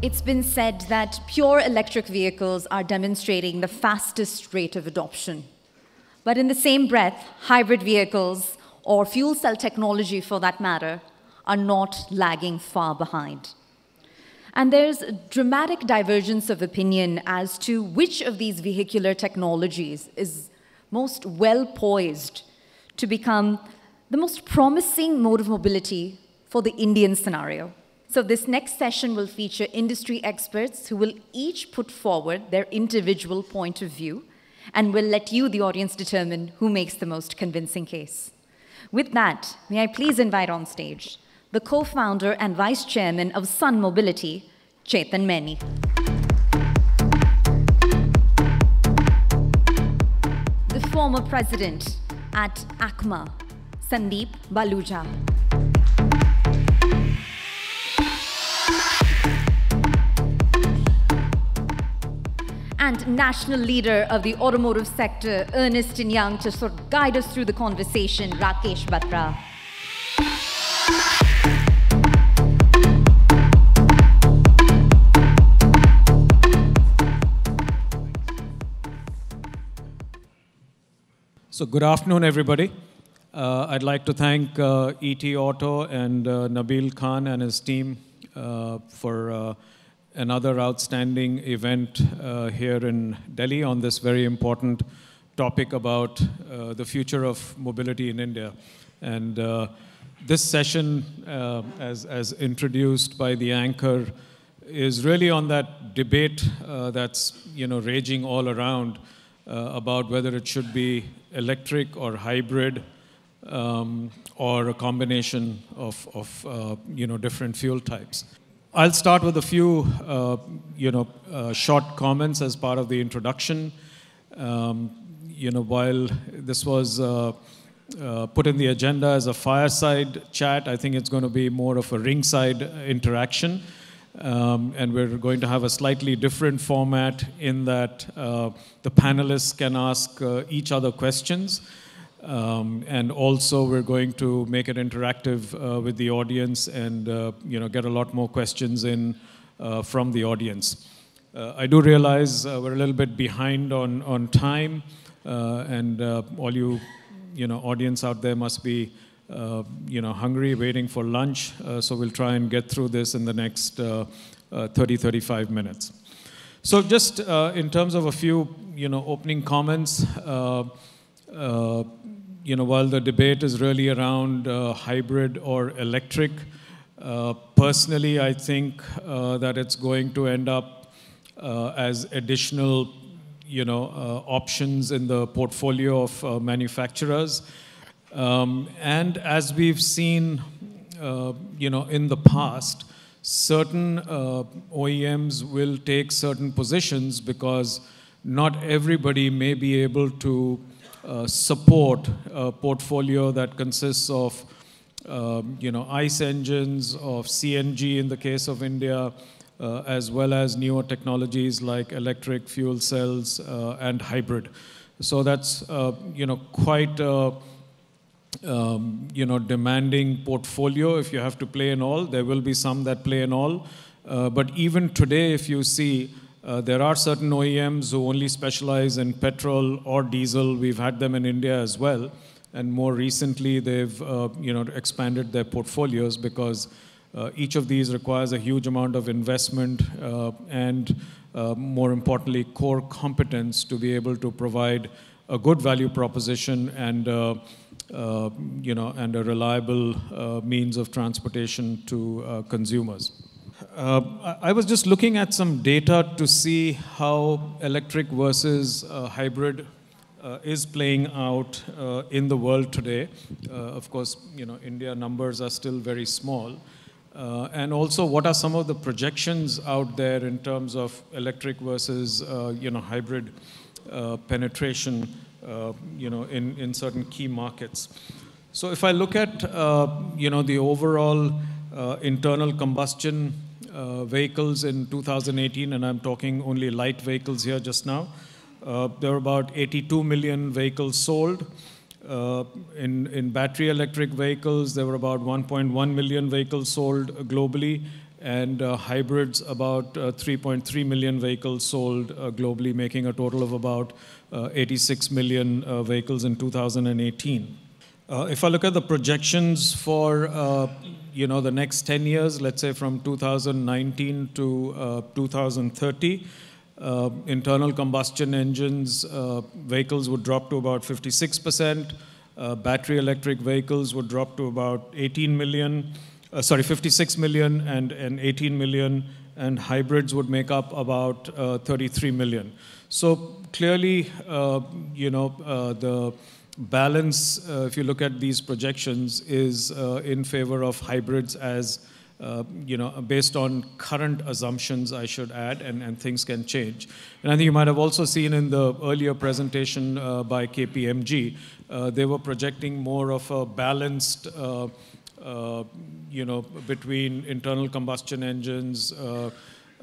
It's been said that pure electric vehicles are demonstrating the fastest rate of adoption. But in the same breath, hybrid vehicles, or fuel cell technology for that matter, are not lagging far behind. And there's a dramatic divergence of opinion as to which of these vehicular technologies is most well poised to become the most promising mode of mobility for the Indian scenario. So this next session will feature industry experts who will each put forward their individual point of view and will let you, the audience, determine who makes the most convincing case. With that, may I please invite on stage the co-founder and vice chairman of Sun Mobility, Chetan Maini. The former president at ACMA, Sandeep Baluja. And national leader of the automotive sector, earnest and young, to sort of guide us through the conversation, Rakesh Batra. So good afternoon, everybody. I'd like to thank ETAuto and Nabil Khan and his team for another outstanding event here in Delhi on this very important topic about the future of mobility in India. And this session, as introduced by the anchor, is really on that debate that's raging all around about whether it should be electric or hybrid or a combination of different fuel types. I'll start with a few, short comments as part of the introduction. While this was put in the agenda as a fireside chat, I think it's going to be more of a ringside interaction. And we're going to have a slightly different format in that the panelists can ask each other questions. And also we're going to make it interactive with the audience and get a lot more questions in from the audience. I do realize we're a little bit behind on time, and all you audience out there must be hungry, waiting for lunch. So we'll try and get through this in the next 30-35 minutes. So just in terms of a few opening comments. While the debate is really around hybrid or electric, personally, I think that it's going to end up as additional, options in the portfolio of manufacturers. And as we've seen, in the past, certain OEMs will take certain positions because not everybody may be able to support a portfolio that consists of, ICE engines, of CNG in the case of India, as well as newer technologies like electric fuel cells and hybrid. So that's, quite a, demanding portfolio if you have to play in all. There will be some that play in all. But even today, if you see, there are certain OEMs who only specialize in petrol or diesel. We've had them in India as well. And more recently, they've expanded their portfolios because each of these requires a huge amount of investment and, more importantly, core competence to be able to provide a good value proposition and, and a reliable means of transportation to consumers. I was just looking at some data to see how electric versus hybrid is playing out in the world today. Of course, India numbers are still very small. And also, what are some of the projections out there in terms of electric versus, hybrid penetration, in certain key markets. So if I look at, the overall internal combustion vehicles in 2018, and I'm talking only light vehicles here just now, there were about 82 million vehicles sold. In battery electric vehicles, there were about 1.1 million vehicles sold globally. and hybrids about 3.3 million vehicles sold globally, making a total of about 86 million vehicles in 2018. If I look at the projections for the next 10 years, let's say from 2019 to 2030, internal combustion engines vehicles would drop to about 56%. Battery electric vehicles would drop to about 56 million and 18 million, and hybrids would make up about 33 million. So clearly, the balance, if you look at these projections, is in favor of hybrids as, based on current assumptions, I should add, and things can change. And I think you might have also seen in the earlier presentation by KPMG, they were projecting more of a balanced, between internal combustion engines,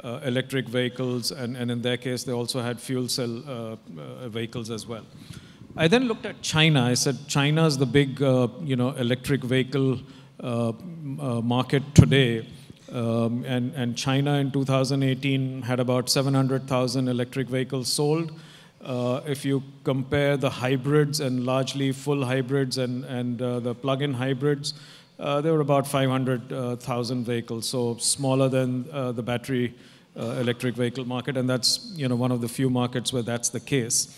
electric vehicles, and in their case, they also had fuel cell vehicles as well. I then looked at China. I said, China is the big, electric vehicle market today. And China in 2018 had about 700,000 electric vehicles sold. If you compare the hybrids and largely full hybrids and the plug-in hybrids, there were about 500,000 vehicles, so smaller than the battery electric vehicle market, and that's one of the few markets where that's the case.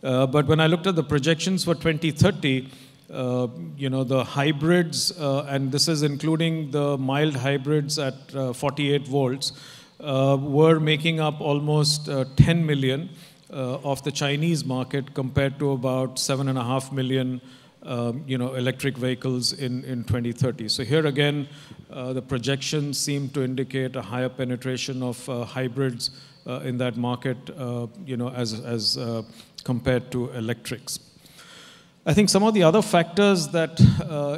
But when I looked at the projections for 2030, the hybrids, and this is including the mild hybrids at 48 volts, were making up almost 10 million of the Chinese market compared to about 7.5 million electric vehicles in 2030. So here again, the projections seem to indicate a higher penetration of hybrids in that market, as compared to electrics. I think some of the other factors that,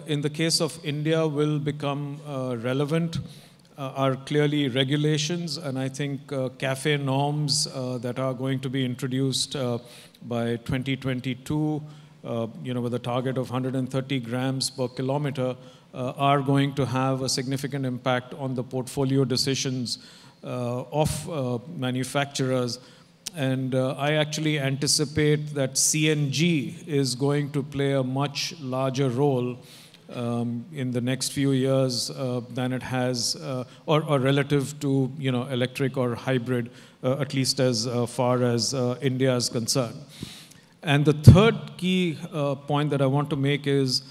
in the case of India, will become relevant are clearly regulations, and I think CAFE norms that are going to be introduced by 2022, with a target of 130 grams per kilometer, are going to have a significant impact on the portfolio decisions of manufacturers. And I actually anticipate that CNG is going to play a much larger role in the next few years than it has, or relative to electric or hybrid, at least as far as India is concerned. And the third key point that I want to make is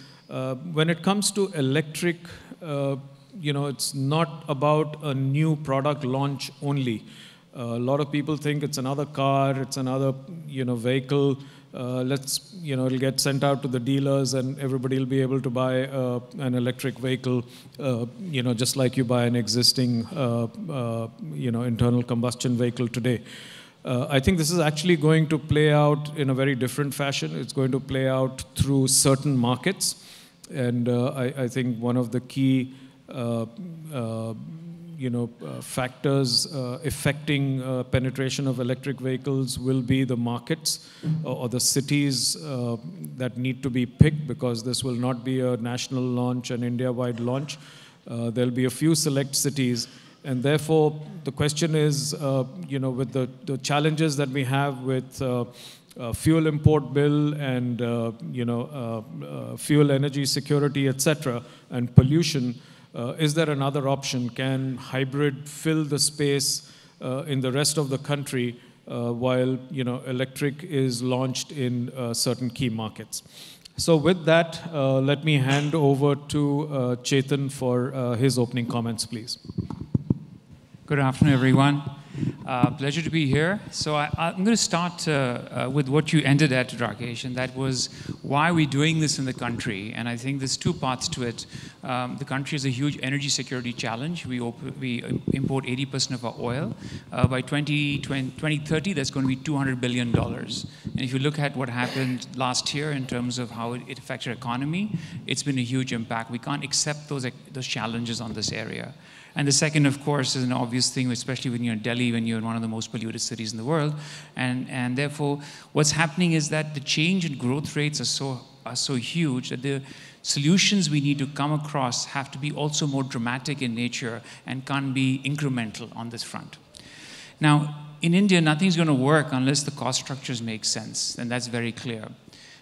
when it comes to electric, it's not about a new product launch only. A lot of people think it's another car, it's another vehicle. It'll get sent out to the dealers and everybody will be able to buy an electric vehicle, just like you buy an existing, internal combustion vehicle today. I think this is actually going to play out in a very different fashion. It's going to play out through certain markets. And I think one of the key factors affecting penetration of electric vehicles will be the markets or the cities that need to be picked, because this will not be a national launch, an India-wide launch. There'll be a few select cities, and therefore the question is, with the challenges that we have with fuel import bill and fuel energy security, etc., and pollution, is there another option? Can hybrid fill the space in the rest of the country while electric is launched in certain key markets? So with that, let me hand over to Chetan for his opening comments, please. Good afternoon, everyone. Pleasure to be here. So I'm going to start with what you ended at, Rakesh, and that was why we're doing this in the country. And I think there's two parts to it. The country has a huge energy security challenge. We import 80% of our oil. By 2030, that's going to be $200 billion. And if you look at what happened last year in terms of how it affects our economy, it's been a huge impact. We can't accept those challenges on this area. And the second, of course, is an obvious thing, especially when you're in Delhi, when you're in one of the most polluted cities in the world. And therefore, what's happening is that the change in growth rates are so huge that Solutions we need to come across have to be also more dramatic in nature and can't be incremental on this front. Now, in India, nothing's going to work unless the cost structures make sense, and that's very clear.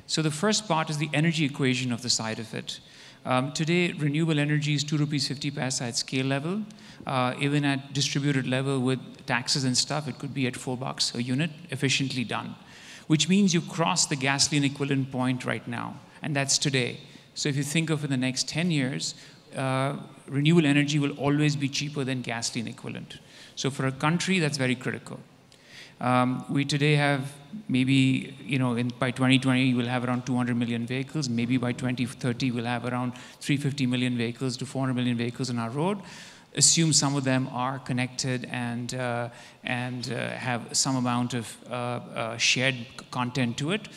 So the first part is the energy equation of the side of it. Today, renewable energy is 2 rupees 50 paise at scale level. Even at distributed level with taxes and stuff, it could be at $4 a unit, efficiently done. Which means you cross the gasoline equivalent point right now, and that's today. So if you think of in the next 10 years, renewable energy will always be cheaper than gasoline equivalent. So for a country, that's very critical. We today have maybe, by 2020, we'll have around 200 million vehicles. Maybe by 2030, we'll have around 350 million vehicles to 400 million vehicles on our road. Assume some of them are connected and have some amount of shared content to it.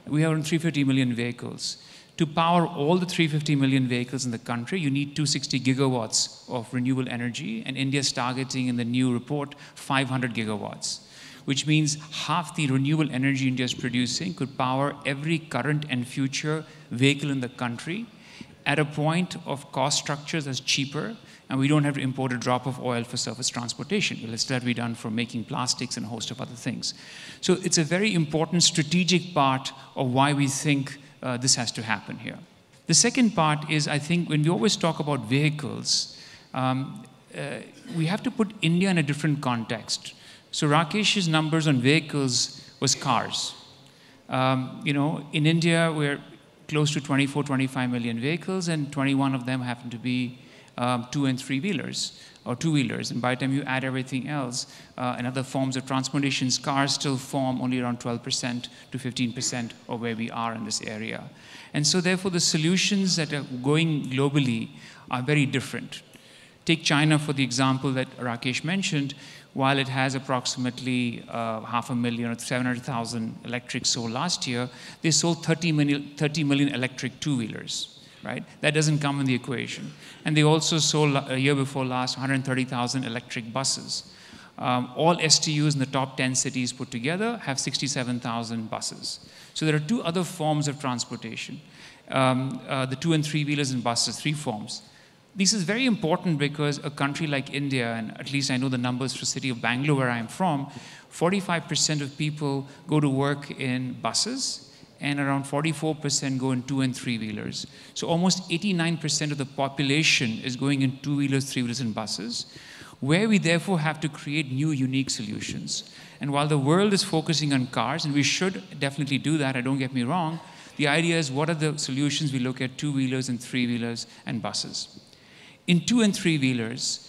We have around 350 million vehicles. To power all the 350 million vehicles in the country, you need 260 gigawatts of renewable energy, and India is targeting in the new report 500 gigawatts, which means half the renewable energy India is producing could power every current and future vehicle in the country at a point of cost structures that's cheaper, and we don't have to import a drop of oil for surface transportation. It'll still be done for making plastics and a host of other things. So it's a very important strategic part of why we think this has to happen here. The second part is, I think, when we always talk about vehicles, we have to put India in a different context. So Rakesh's numbers on vehicles was cars. In India, we're close to 24, 25 million vehicles, and 21 of them happen to be 2- and 3-wheelers, or 2-wheelers. And by the time you add everything else and other forms of transportation, cars still form only around 12% to 15% of where we are in this area. And so therefore, the solutions that are going globally are very different. Take China for the example that Rakesh mentioned. While it has approximately 500,000 or 700,000 electrics sold last year, they sold 30 million electric 2-wheelers. Right? That doesn't come in the equation. And they also sold a year before last 130,000 electric buses. All STUs in the top 10 cities put together have 67,000 buses. So there are two other forms of transportation, the 2- and 3-wheelers and buses, 3 forms. This is very important because a country like India, and at least I know the numbers for the city of Bangalore where I'm from, 45% of people go to work in buses, and around 44% go in 2- and 3-wheelers. So almost 89% of the population is going in 2-wheelers, 3-wheelers, and buses, where we therefore have to create new, unique solutions. And while the world is focusing on cars, and we should definitely do that, don't get me wrong, the idea is what are the solutions we look at 2-wheelers and 3-wheelers and buses. In 2- and 3-wheelers,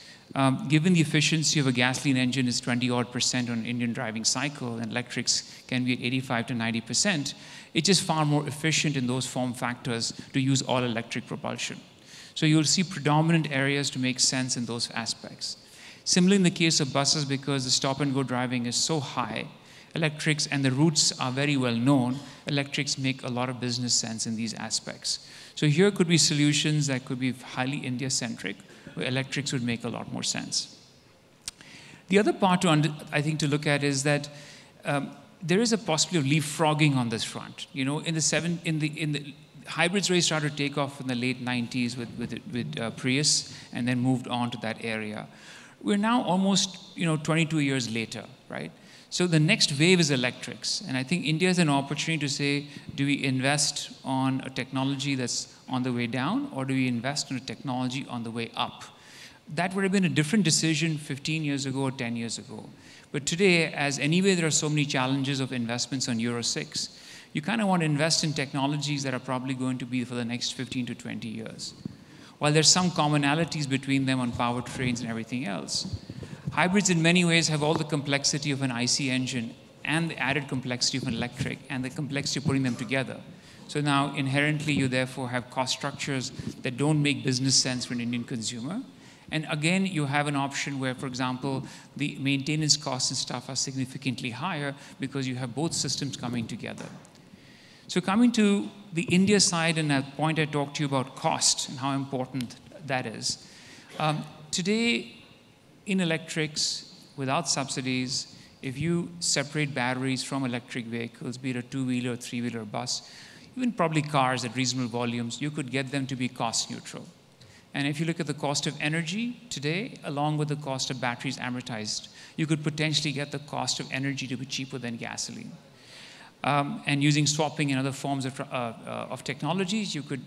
given the efficiency of a gasoline engine is 20-odd% on Indian driving cycle, and electrics can be at 85 to 90%, it's just far more efficient in those form factors to use all electric propulsion. So you'll see predominant areas to make sense in those aspects. Similarly in the case of buses, because the stop-and-go driving is so high, electrics and the routes are very well known, electrics make a lot of business sense in these aspects. So here could be solutions that could be highly India-centric, where electrics would make a lot more sense. The other part I think to look at is that there is a possibility of leapfrogging on this front. In the hybrids really started to take off in the late 90s with Prius, and then moved on to that area. We're now almost 22 years later, right? So the next wave is electrics, and I think India has an opportunity to say, do we invest on a technology that's on the way down, or do we invest in a technology on the way up? That would have been a different decision 15 years ago or 10 years ago. But today, as anyway there are so many challenges of investments on Euro 6, you kind of want to invest in technologies that are probably going to be for the next 15 to 20 years. While there's some commonalities between them on powertrains and everything else, hybrids in many ways have all the complexity of an IC engine and the added complexity of an electric and the complexity of putting them together. So now inherently you therefore have cost structures that don't make business sense for an Indian consumer. And again, you have an option where, for example, the maintenance costs and stuff are significantly higher because you have both systems coming together. So coming to the India side, and that point I talked to you about cost and how important that is. Today, in electrics, without subsidies, if you separate batteries from electric vehicles, be it a 2-wheeler or 3-wheeler bus, even probably cars at reasonable volumes, you could get them to be cost neutral. And if you look at the cost of energy today, along with the cost of batteries amortized, you could potentially get the cost of energy to be cheaper than gasoline. And using swapping and other forms of technologies, you could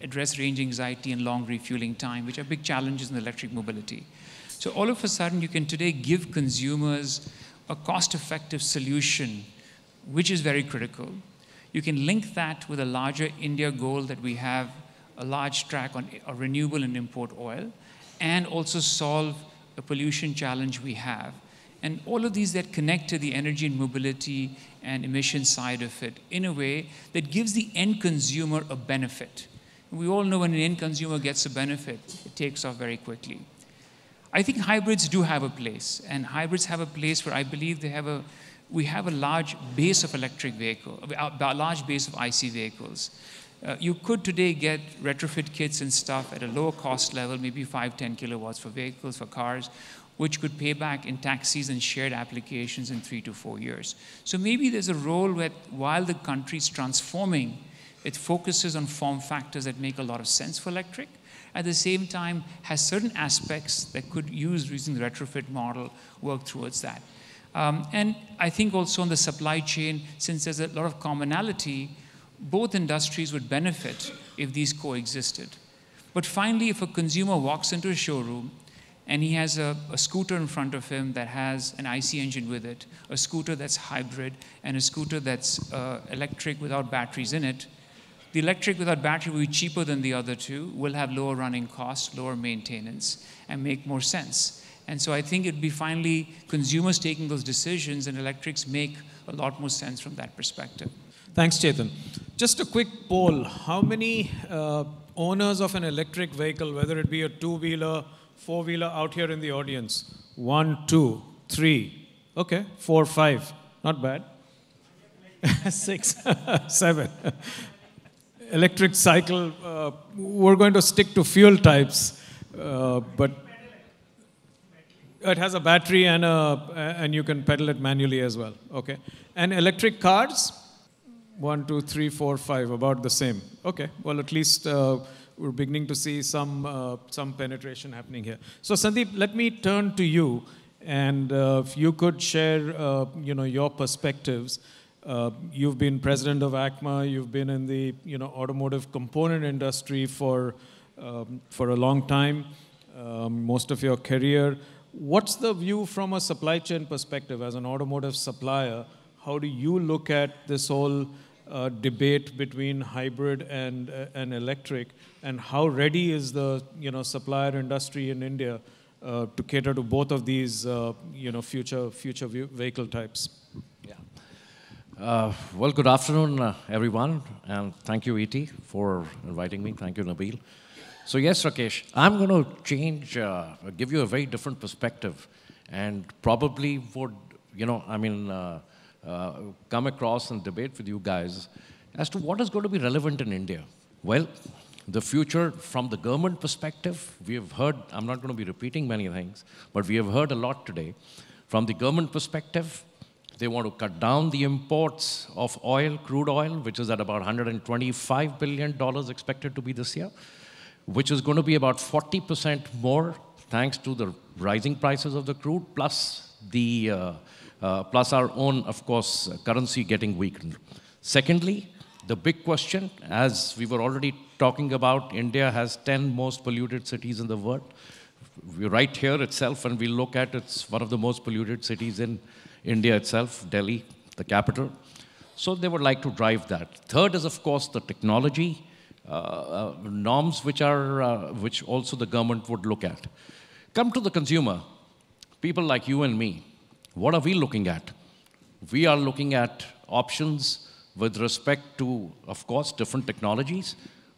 address range anxiety and long refueling time, which are big challenges in electric mobility. So all of a sudden, you can today give consumers a cost-effective solution, which is very critical. You can link that with a larger India goal that we have, a large track on renewable and import oil, and also solve a pollution challenge we have. And all of these that connect to the energy and mobility and emission side of it in a way that gives the end consumer a benefit. We all know when an end consumer gets a benefit, it takes off very quickly. I think hybrids do have a place, and hybrids have a place where I believe we have a large base of electric vehicle, a large base of IC vehicles. You could today get retrofit kits and stuff at a lower cost level, maybe 5-10 kilowatts for vehicles, for cars, which could pay back in taxis and shared applications in 3 to 4 years. So maybe there's a role where, while the country's transforming, it focuses on form factors that make a lot of sense for electric, at the same time has certain aspects that could use using the retrofit model work towards that. And I think also on the supply chain, since there's a lot of commonality, both industries would benefit if these coexisted. But finally, if a consumer walks into a showroom and he has a scooter in front of him that has an IC engine with it, a scooter that's hybrid, and a scooter that's electric without batteries in it, the electric without battery will be cheaper than the other two, will have lower running costs, lower maintenance, and make more sense. And so I think it'd be finally consumers taking those decisions, and electrics make a lot more sense from that perspective. Thanks, Chetan. Just a quick poll. How many owners of an electric vehicle, whether it be a two-wheeler, four-wheeler, out here in the audience? 1, 2, 3. Okay, 4, 5. Not bad. 6, 7. Electric cycle, we're going to stick to fuel types, but it has a battery and you can pedal it manually as well. Okay. And electric cars? 1, 2, 3, 4, 5, about the same. Okay, well, at least we're beginning to see some penetration happening here. So, Sandeep, let me turn to you, and if you could share, your perspectives. You've been president of ACMA. You've been in the, automotive component industry for a long time, most of your career. What's the view from a supply chain perspective as an automotive supplier? How do you look at this whole debate between hybrid and electric, and how ready is the supplier industry in India to cater to both of these future vehicle types? Yeah. Well, good afternoon, everyone, and thank you, ET, for inviting me. Thank you, Nabil. So yes, Rakesh, I'm going to give you a very different perspective, and probably would come across and debate with you guys as to what is going to be relevant in India. Well, the future from the government perspective, we have heard, I'm not going to be repeating many things, but we have heard a lot today. From the government perspective, they want to cut down the imports of oil, crude oil, which is at about $125 billion expected to be this year, which is going to be about 40% more thanks to the rising prices of the crude, plus our own, of course, currency getting weakened. Secondly, the big question, as we were already talking about, India has 10 most polluted cities in the world. We're right here itself, and we look at it's one of the most polluted cities in India itself, Delhi, the capital. So they would like to drive that. Third is, of course, the technology norms, which also the government would look at. Come to the consumer, people like you and me. What are we looking at? We are looking at options with respect to, of course, different technologies.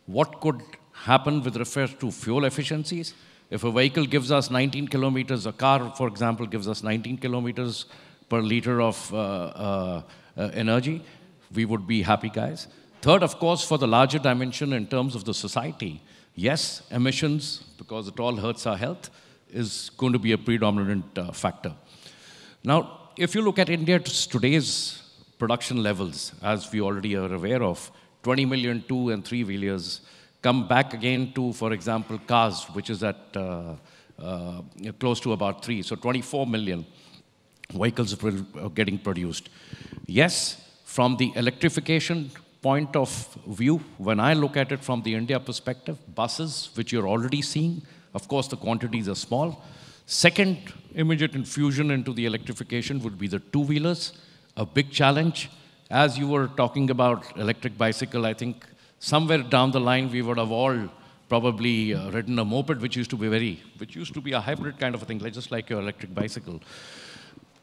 What could happen with respect to fuel efficiencies? If a vehicle gives us 19 kilometers, a car, for example, gives us 19 kilometers per liter of energy, we would be happy guys. Third, of course, for the larger dimension in terms of the society, yes, emissions, because it all hurts our health, is going to be a predominant factor. Now, if you look at India's today's production levels, as we already are aware of, 20 million two and three-wheelers, come back again to, for example, cars, which is at close to about 3. So 24 million vehicles are getting produced. Yes, from the electrification point of view, when I look at it from the India perspective, buses, which you're already seeing, of course, the quantities are small. Second immediate infusion into the electrification would be the two-wheelers, a big challenge. As you were talking about electric bicycle, I think somewhere down the line, we would have all probably ridden a moped, which used to be a hybrid kind of a thing, just like your electric bicycle.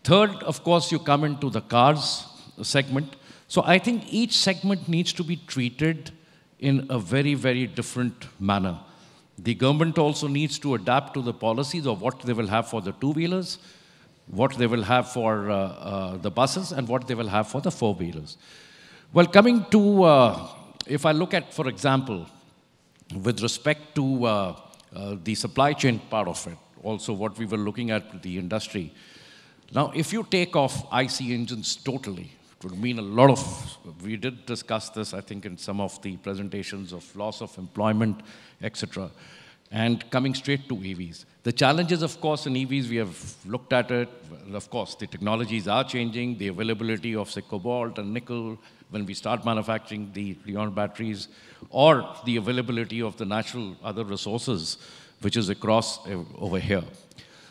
Third, of course, you come into the cars segment. So I think each segment needs to be treated in a very, very different manner. The government also needs to adapt to the policies of what they will have for the two-wheelers, what they will have for the buses, and what they will have for the four-wheelers. Well, coming to, if I look at, for example, with respect to the supply chain part of it, also what we were looking at with the industry. Now, if you take off IC engines totally, it would mean a lot of, we did discuss this, I think, in some of the presentations of loss of employment, etc. And coming straight to EVs. The challenges, of course, in EVs, we have looked at it. Of course, the technologies are changing, the availability of, say, cobalt and nickel, when we start manufacturing the ion batteries, or the availability of the natural other resources, which is across over here.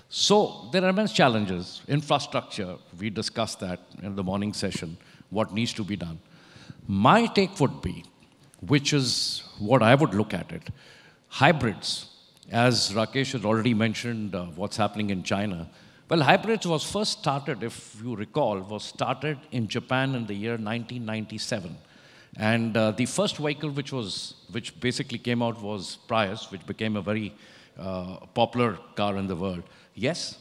So there are immense challenges. Infrastructure, we discussed that in the morning session, what needs to be done. My take would be, which is what I would look at it, hybrids. As Rakesh has already mentioned what's happening in China. Well, hybrids was first started, if you recall, was started in Japan in the year 1997. And the first vehicle which basically came out was Prius, which became a very popular car in the world. Yes,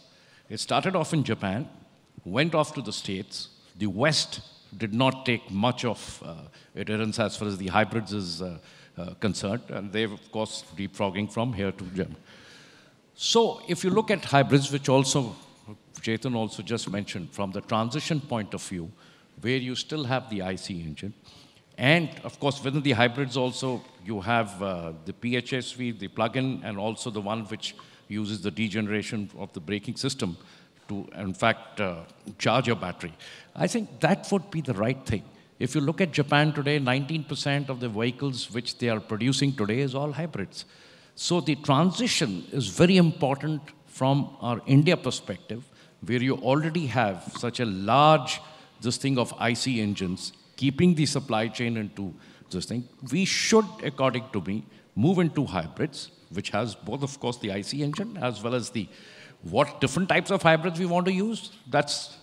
it started off in Japan, went off to the States. The West did not take much of adherence as far as the hybrids is concerned, and they've, of course, leapfrogging from here to Germany. So if you look at hybrids, which also Chetan also just mentioned, from the transition point of view, where you still have the IC engine, and of course, within the hybrids also, you have the PHSV, the plug-in, and also the one which uses the degeneration of the braking system to, in fact, charge your battery. I think that would be the right thing. If you look at Japan today, 19% of the vehicles which they are producing today is all hybrids. So the transition is very important from our India perspective, where you already have such a large this thing of IC engines, keeping the supply chain into this thing. We should, according to me, move into hybrids, which has both, of course, the IC engine as well as the what different types of hybrids we want to use. That's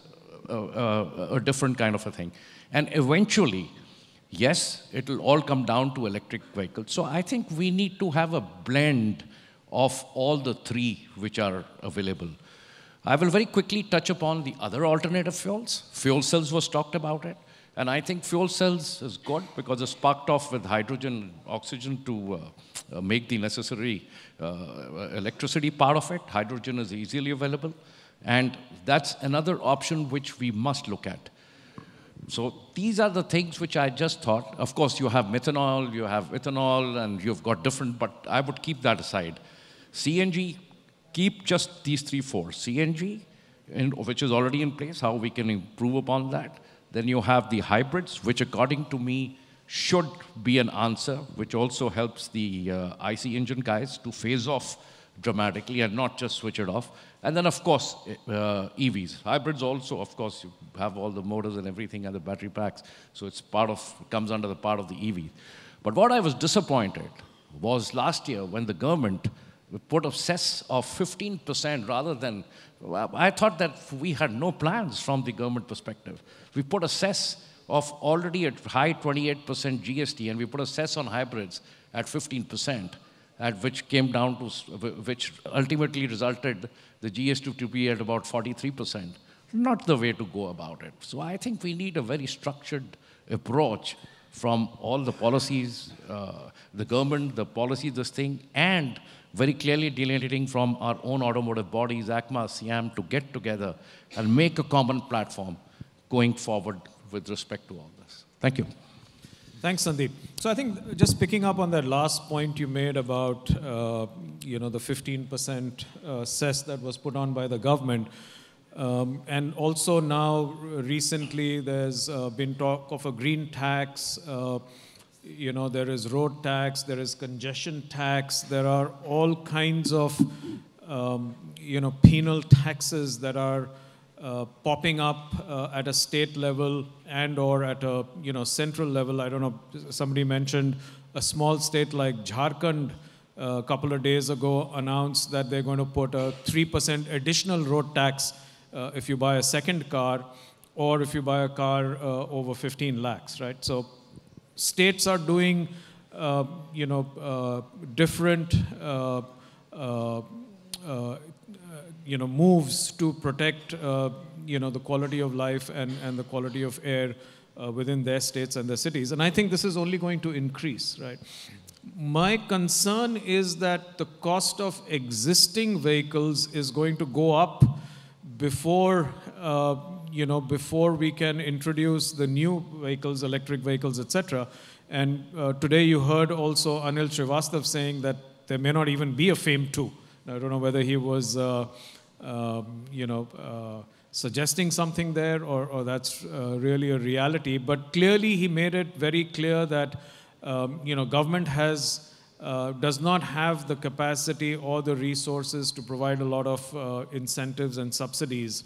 a different kind of a thing. And eventually, yes, it will all come down to electric vehicles. So I think we need to have a blend of all the three which are available. I will very quickly touch upon the other alternative fuels. Fuel cells was talked about it. And I think fuel cells is good because it's sparked off with hydrogen, oxygen to make the necessary electricity part of it. Hydrogen is easily available. And that's another option which we must look at. So these are the things which I just thought. Of course, you have methanol, you have ethanol, and you've got different, but I would keep that aside. CNG, keep just these 3, 4. CNG, which is already in place, how we can improve upon that. Then you have the hybrids, which according to me should be an answer, which also helps the IC engine guys to phase off dramatically and not just switch it off. And then, of course, EVs. Hybrids also, of course, you have all the motors and everything and the battery packs. So it's comes under the part of the EV. But what I was disappointed was last year when the government put a cess of 15% rather than, I thought that we had no plans from the government perspective. We put a cess of already at high 28% GST, and we put a cess on hybrids at 15%. Which came down to, which ultimately resulted the GST to be at about 43%. Not the way to go about it. So I think we need a very structured approach from all the policies, the government, the policies, this thing, and very clearly delineating from our own automotive bodies, ACMA, SIAM, to get together and make a common platform going forward with respect to all this. Thank you. Thanks, Sandeep. So I think just picking up on that last point you made about the 15% cess that was put on by the government, and also now recently there's been talk of a green tax. There is road tax, there is congestion tax, there are all kinds of penal taxes that are popping up at a state level and or at a central level. I don't know, somebody mentioned a small state like Jharkhand a couple of days ago announced that they're going to put a 3% additional road tax if you buy a second car or if you buy a car over 15 lakhs, right? So states are doing different moves to protect the quality of life and the quality of air within their states and their cities. And I think this is only going to increase, right? My concern is that the cost of existing vehicles is going to go up before before we can introduce the new vehicles, electric vehicles, etc. And today you heard also Anil Srivastav saying that there may not even be a FAME 2. I don't know whether he was suggesting something there or that's really a reality. But clearly he made it very clear that government does not have the capacity or the resources to provide a lot of incentives and subsidies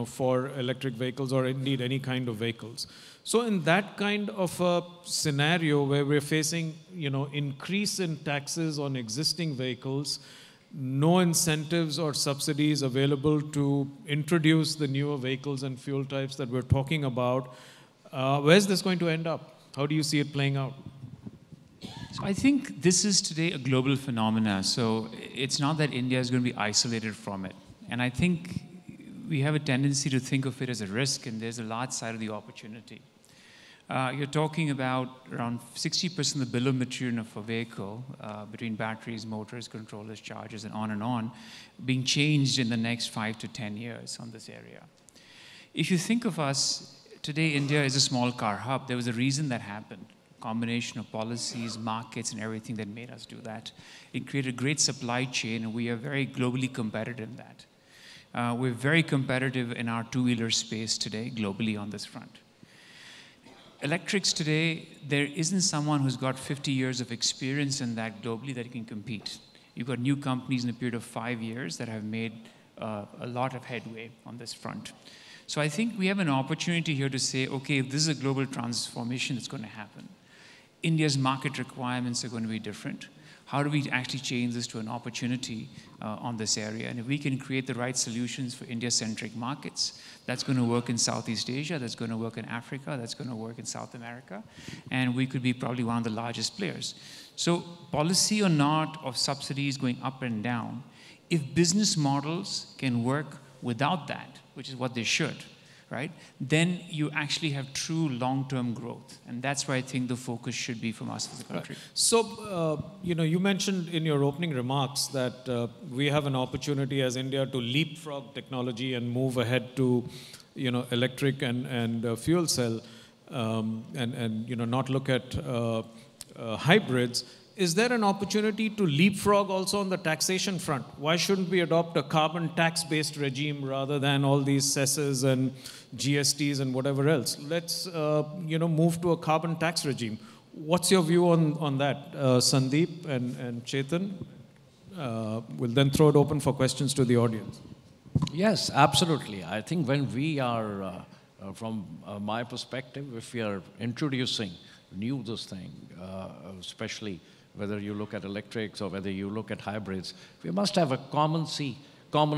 for electric vehicles or indeed any kind of vehicles. So in that kind of a scenario where we're facing, increase in taxes on existing vehicles, no incentives or subsidies available to introduce the newer vehicles and fuel types that we're talking about, where's this going to end up? How do you see it playing out? So I think this is today a global phenomena. So it's not that India is going to be isolated from it. And I think we have a tendency to think of it as a risk, and there's a large side of the opportunity. You're talking about around 60% of the bill of material of a vehicle, between batteries, motors, controllers, chargers, and on, being changed in the next 5 to 10 years on this area. If you think of us, today India is a small car hub. There was a reason that happened. Combination of policies, markets, and everything that made us do that. It created a great supply chain, and we are very globally competitive in that. We're very competitive in our two-wheeler space today, globally on this front. Electrics today, there isn't someone who's got 50 years of experience in that globally that can compete. You've got new companies in a period of 5 years that have made a lot of headway on this front. So I think we have an opportunity here to say, okay, if this is a global transformation that's going to happen, India's market requirements are going to be different. How do we actually change this to an opportunity on this area? And if we can create the right solutions for India-centric markets, that's going to work in Southeast Asia, that's going to work in Africa, that's going to work in South America, and we could be probably one of the largest players. So policy or not of subsidies going up and down, if business models can work without that, which is what they should, right, then you actually have true long-term growth. And that's where I think the focus should be from us as a country. Right. So, you mentioned in your opening remarks that we have an opportunity as India to leapfrog technology and move ahead to, electric and fuel cell and not look at hybrids. Is there an opportunity to leapfrog also on the taxation front? Why shouldn't we adopt a carbon tax-based regime rather than all these cesses and GSTs and whatever else? Let's, move to a carbon tax regime. What's your view on that, Sandeep and Chetan? We'll then throw it open for questions to the audience. Yes, absolutely. I think when we are, from my perspective, if we are introducing this thing, especially whether you look at electrics or whether you look at hybrids, we must have a common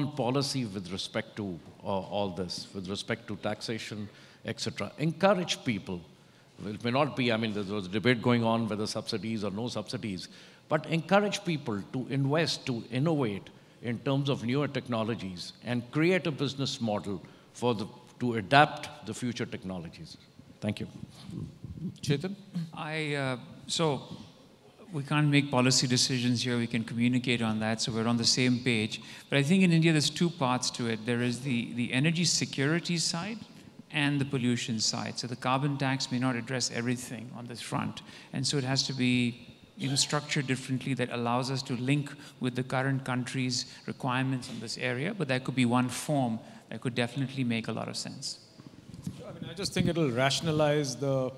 policy with respect to all this, with respect to taxation, etc. Encourage people. It may not be, there was a debate going on whether subsidies or no subsidies, but encourage people to invest, to innovate in terms of newer technologies and create a business model to adapt the future technologies. Thank you. Chetan? So we can't make policy decisions here. We can communicate on that, so we're on the same page. But I think in India, there's two parts to it. There is the energy security side and the pollution side. So the carbon tax may not address everything on this front. And so it has to be structured differently that allows us to link with the current country's requirements on this area. But that could be one form that could definitely make a lot of sense. I just think it'll rationalize the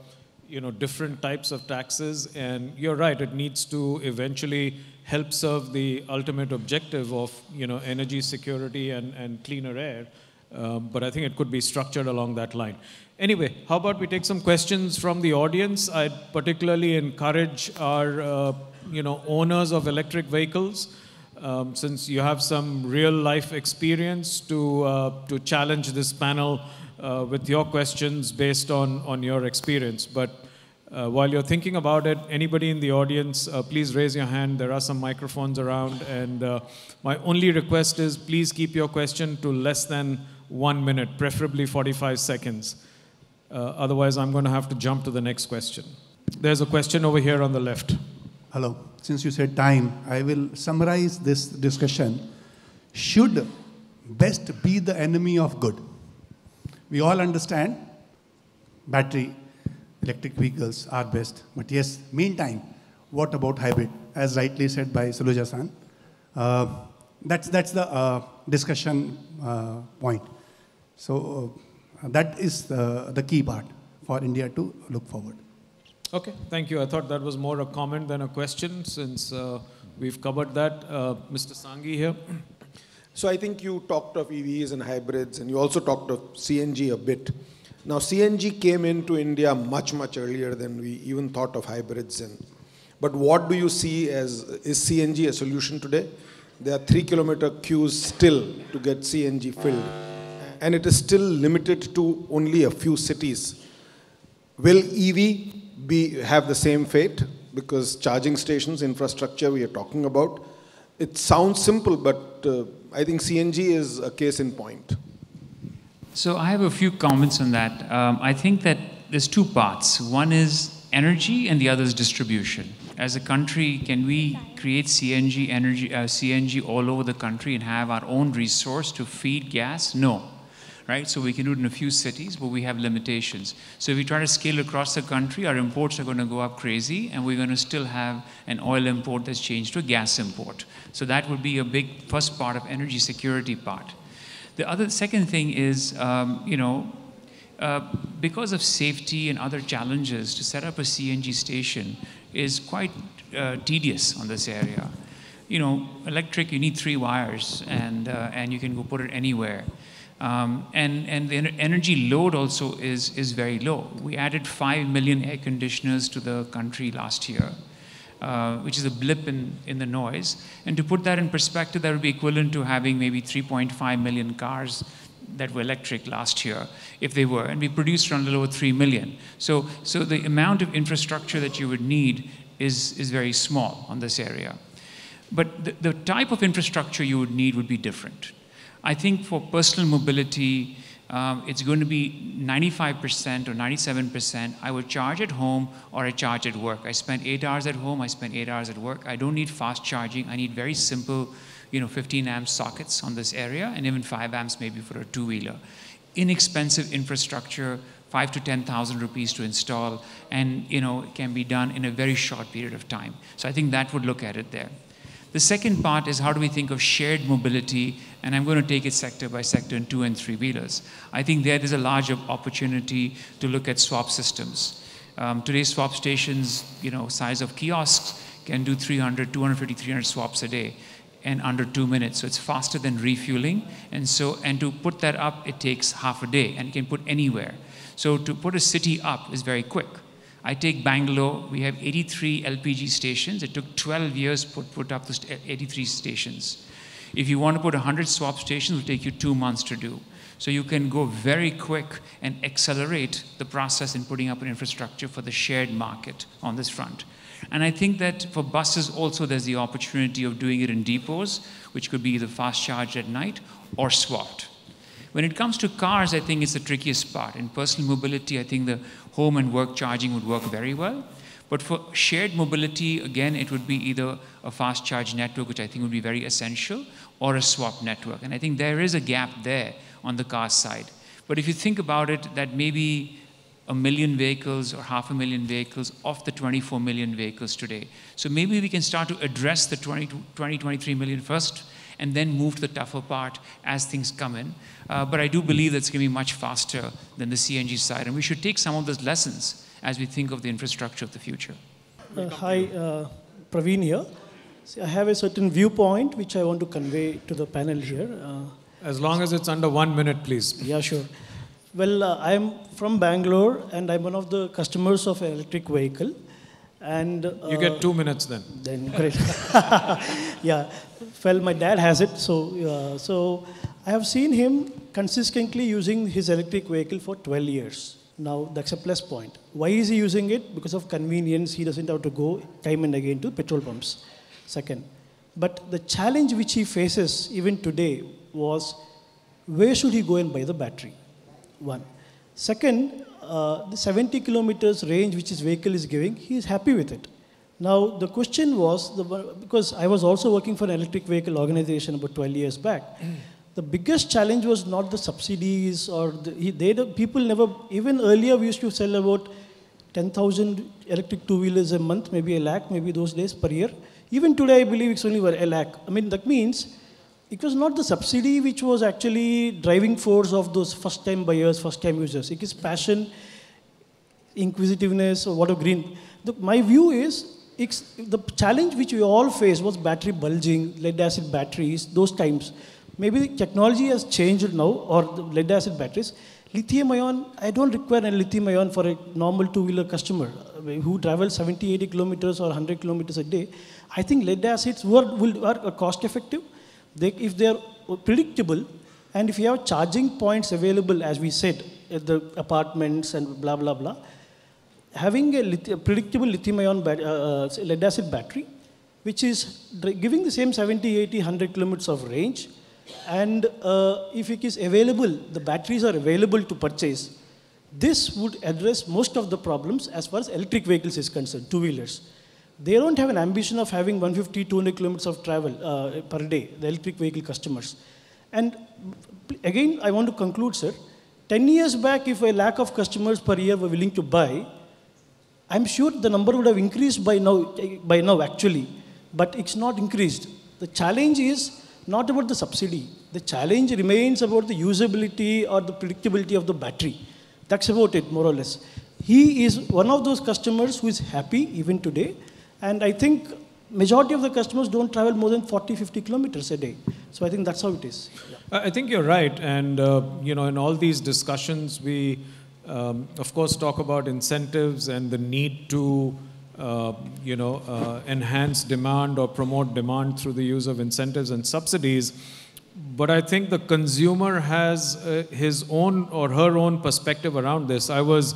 different types of taxes. And you're right, it needs to eventually help serve the ultimate objective of energy security and cleaner air. But I think it could be structured along that line. Anyway, how about we take some questions from the audience? I'd particularly encourage our owners of electric vehicles, since you have some real life experience, to challenge this panel with your questions based on your experience. But while you're thinking about it, anybody in the audience, please raise your hand. There are some microphones around. And my only request is please keep your question to less than 1 minute, preferably 45 seconds. Otherwise, I'm going to have to jump to the next question. There's a question over here on the left. Hello. Since you said time, I will summarize this discussion. Should best be the enemy of good? We all understand battery electric vehicles are best. But yes, meantime, what about hybrid? As rightly said by Saluja-san, that's the discussion point. So that is the key part for India to look forward. Okay, thank you. I thought that was more a comment than a question, since we've covered that. Mr. Sanghi here. So I think you talked of EVs and hybrids, and you also talked of CNG a bit. Now, CNG came into India much, much earlier than we even thought of hybrids in. But what do you see as, is CNG a solution today? There are 3-kilometer queues still to get CNG filled. And it is still limited to only a few cities. Will EV have the same fate? Because charging stations, infrastructure we are talking about, it sounds simple, but I think CNG is a case in point. So I have a few comments on that. I think that there's two parts. One is energy and the other is distribution. As a country, can we create CNG all over the country and have our own resource to feed gas? No. Right? So we can do it in a few cities, but we have limitations. So if we try to scale across the country, our imports are going to go up crazy, and we're going to still have an oil import that's changed to a gas import. So that would be a big first part of energy security part. The second thing is, because of safety and other challenges, to set up a CNG station is quite tedious on this area. Electric, you need 3 wires, and you can go put it anywhere. And the energy load also is very low. We added 5 million air conditioners to the country last year, which is a blip in the noise. And to put that in perspective, that would be equivalent to having maybe 3.5 million cars that were electric last year, if they were. And we produced around a little over 3 million. So the amount of infrastructure that you would need is very small on this area. But the type of infrastructure you would need would be different. I think for personal mobility, it's going to be 95% or 97%. I would charge at home or I charge at work. I spend 8 hours at home, I spend 8 hours at work. I don't need fast charging. I need very simple, 15 amp sockets on this area, and even 5 amps maybe for a two-wheeler. Inexpensive infrastructure, 5,000 to 10,000 rupees to install, and it can be done in a very short period of time. So I think that would look at it there. The second part is how do we think of shared mobility, and I'm going to take it sector by sector in 2- and 3-wheelers. I think there is a large opportunity to look at swap systems. Today's swap stations, size of kiosks, can do 250, 300 swaps a day and under 2 minutes. So it's faster than refueling. And to put that up, it takes half a day and can put anywhere. So to put a city up is very quick. I take Bangalore, we have 83 LPG stations. It took 12 years to put up those 83 stations. If you want to put 100 swap stations, it will take you 2 months to do. So you can go very quick and accelerate the process in putting up an infrastructure for the shared market on this front. And I think that for buses also there's the opportunity of doing it in depots, which could be either fast charged at night or swapped. When it comes to cars, I think it's the trickiest part. In personal mobility, I think the home and work charging would work very well. But for shared mobility, again, it would be either a fast charge network, which I think would be very essential, or a swap network. And I think there is a gap there on the car side. But if you think about it, that maybe 1 million vehicles or 500,000 vehicles of the 24 million vehicles today. So maybe we can start to address the 23 million first, and then move to the tougher part as things come in. But I do believe that's going to be much faster than the CNG side, and we should take some of those lessons as we think of the infrastructure of the future. Hi, Praveen here. See, I have a certain viewpoint which I want to convey to the panel here. As long as it's under 1 minute, please. Yeah, sure. Well, I'm from Bangalore, and I'm one of the customers of an electric vehicle. And you get 2 minutes then. Then great. Yeah. Well, my dad has it, so I have seen him consistently using his electric vehicle for 12 years. Now, that's a plus point. Why is he using it? Because of convenience. He doesn't have to go time and again to petrol pumps. Second. But the challenge which he faces even today was, where should he go and buy the battery? One. Second, the 70 kilometers range which his vehicle is giving, he is happy with it. Now, the question was, because I was also working for an electric vehicle organization about 12 years back, the biggest challenge was not the subsidies or people never, even earlier we used to sell about 10,000 electric two-wheelers a month, maybe a lakh, maybe those days per year. Even today, I believe it's only a lakh. I mean, that means it was not the subsidy which was actually driving force of those first-time buyers, first-time users. It is passion, inquisitiveness, or whatever green. My view is, the challenge which we all faced was battery bulging, lead-acid batteries, those times. Maybe the technology has changed now, or the lead-acid batteries. Lithium-ion, I don't require a lithium-ion for a normal two-wheeler customer who travels 70, 80 kilometers or 100 kilometers a day. I think lead-acids are cost-effective. If they are predictable, and if you have charging points available, as we said, at the apartments and blah, blah, blah, having a predictable lithium-ion lead-acid battery, which is giving the same 70, 80, 100 kilometers of range, and if it is available, the batteries are available to purchase, this would address most of the problems as far as electric vehicles is concerned, two-wheelers. They don't have an ambition of having 150, 200 kilometers of travel per day, the electric vehicle customers. And again, I want to conclude, sir. 10 years back, if a lakh of customers per year were willing to buy, I'm sure the number would have increased by now actually, but it's not increased. The challenge is not about the subsidy. The challenge remains about the usability or the predictability of the battery. That's about it, more or less. He is one of those customers who is happy even today. And I think majority of the customers don't travel more than 40, 50 kilometers a day. So I think that's how it is. Yeah. I think you're right. And, in all these discussions, we, of course, talk about incentives and the need to, enhance demand or promote demand through the use of incentives and subsidies. But I think the consumer has his own or her own perspective around this. I was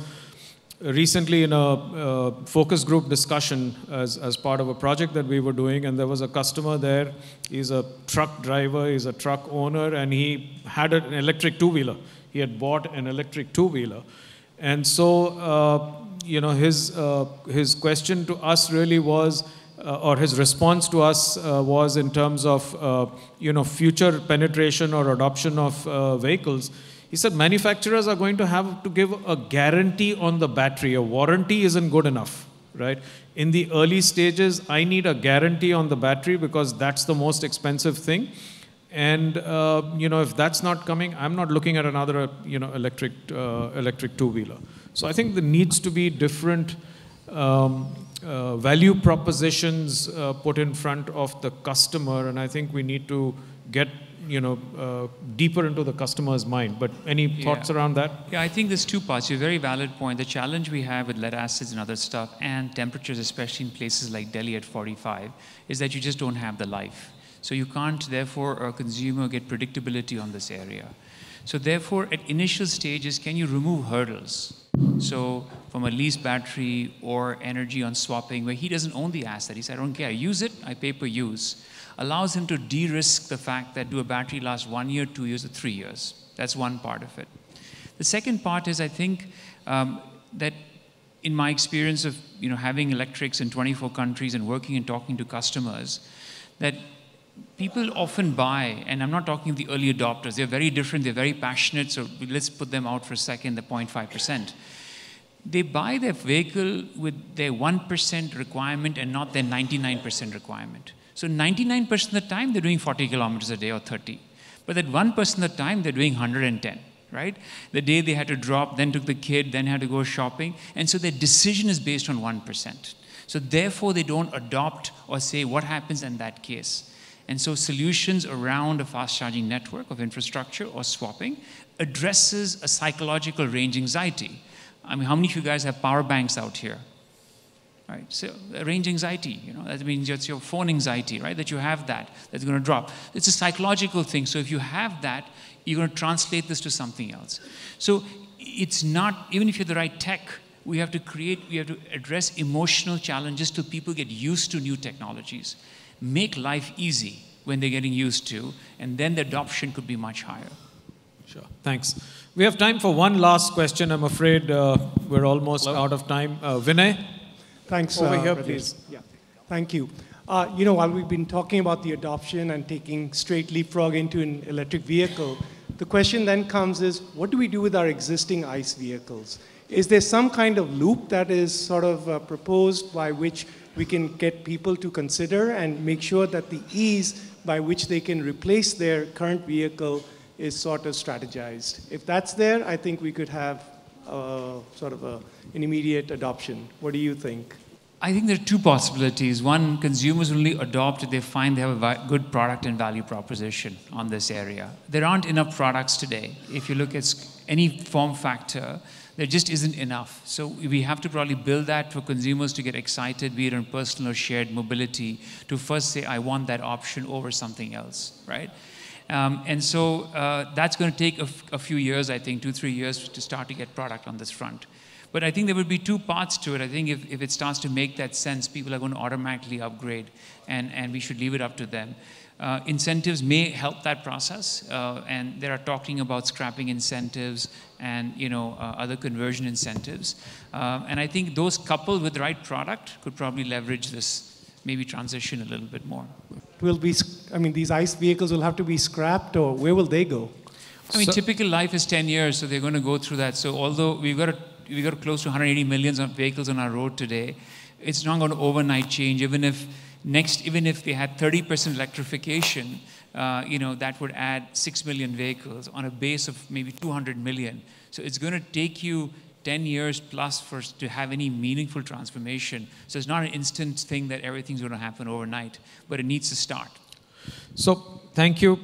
recently in a focus group discussion as part of a project that we were doing, and there was a customer there. He's a truck driver, he's a truck owner, and he had an electric two-wheeler. He had bought an electric two-wheeler. And so, his question to us really was, or his response to us was in terms of, future penetration or adoption of vehicles. He said manufacturers are going to have to give a guarantee on the battery. A warranty isn't good enough, right? In the early stages, I need a guarantee on the battery because that's the most expensive thing. And, if that's not coming, I'm not looking at another, electric two-wheeler. So I think there needs to be different value propositions put in front of the customer. And I think we need to get deeper into the customer's mind. But any thoughts around that? Yeah, I think there's two parts. You're a very valid point. The challenge we have with lead acids and other stuff and temperatures, especially in places like Delhi at 45, is that you just don't have the life. So you can't, therefore, a consumer get predictability on this area. So therefore, at initial stages, can you remove hurdles? So from a lease battery or energy on swapping, where he doesn't own the asset. He said, I don't care. I use it, I pay per use. Allows him to de-risk the fact that do a battery last 1 year, 2 years, or 3 years. That's one part of it. The second part is, I think, that in my experience of having electrics in 24 countries and working and talking to customers, that people often buy, and I'm not talking the early adopters, they're very different, they're very passionate, so let's put them out for a second, the 0.5%. They buy their vehicle with their 1% requirement and not their 99% requirement. So 99% of the time, they're doing 40 kilometers a day or 30. But that 1% of the time, they're doing 110, right? The day they had to drop, then took the kid, then had to go shopping. And so their decision is based on 1%. So therefore, they don't adopt or say what happens in that case. And so solutions around a fast charging network of infrastructure or swapping addresses a psychological range anxiety. I mean, how many of you guys have power banks out here? Right, so range anxiety, that means it's your phone anxiety, right? That you have that's going to drop. It's a psychological thing. So if you have that, you're going to translate this to something else. So it's not, even if you're the right tech, we have to address emotional challenges till people get used to new technologies. Make life easy when they're getting used to, and then the adoption could be much higher. Sure, thanks. We have time for one last question. I'm afraid we're almost out of time. Vinay? Thanks. Over here, please. Yeah, thank you. While we've been talking about the adoption and taking straight leapfrog into an electric vehicle, the question then comes is, what do we do with our existing ICE vehicles? Is there some kind of loop that is sort of proposed by which we can get people to consider and make sure that the ease by which they can replace their current vehicle is sort of strategized? If that's there, I think we could have sort of an immediate adoption. What do you think? I think there are two possibilities. One, consumers only adopt if they find they have a good product and value proposition on this area. There aren't enough products today. If you look at any form factor, there just isn't enough. So we have to probably build that for consumers to get excited, be it on personal or shared mobility, to first say, I want that option over something else, right? And so that's going to take a few years, I think, 2-3 years to start to get product on this front. But I think there will be two parts to it. I think if it starts to make that sense, people are going to automatically upgrade, and we should leave it up to them. Incentives may help that process, and they are talking about scrapping incentives and other conversion incentives. And I think those coupled with the right product could probably leverage this, maybe transition a little bit more. These ICE vehicles will have to be scrapped, or where will they go? Typical life is 10 years, so they're going to go through that. So although we've got close to 180 million vehicles on our road today, it's not going to overnight change. Even if they had 30% electrification, that would add 6 million vehicles on a base of maybe 200 million. So it's going to take you 10 years plus to have any meaningful transformation. So it's not an instant thing that everything's going to happen overnight, but it needs to start. So thank you.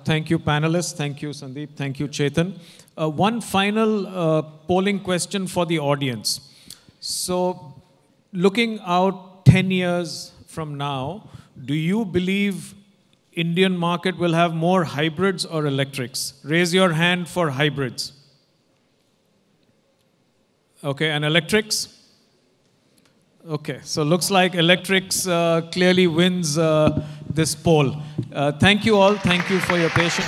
Thank you, panelists. Thank you, Sandeep. Thank you, Chetan. One final polling question for the audience. So looking out 10 years from now, do you believe Indian market will have more hybrids or electrics? Raise your hand for hybrids. Okay, and electrics? Okay, so looks like electrics clearly wins this poll. Thank you all. Thank you for your patience.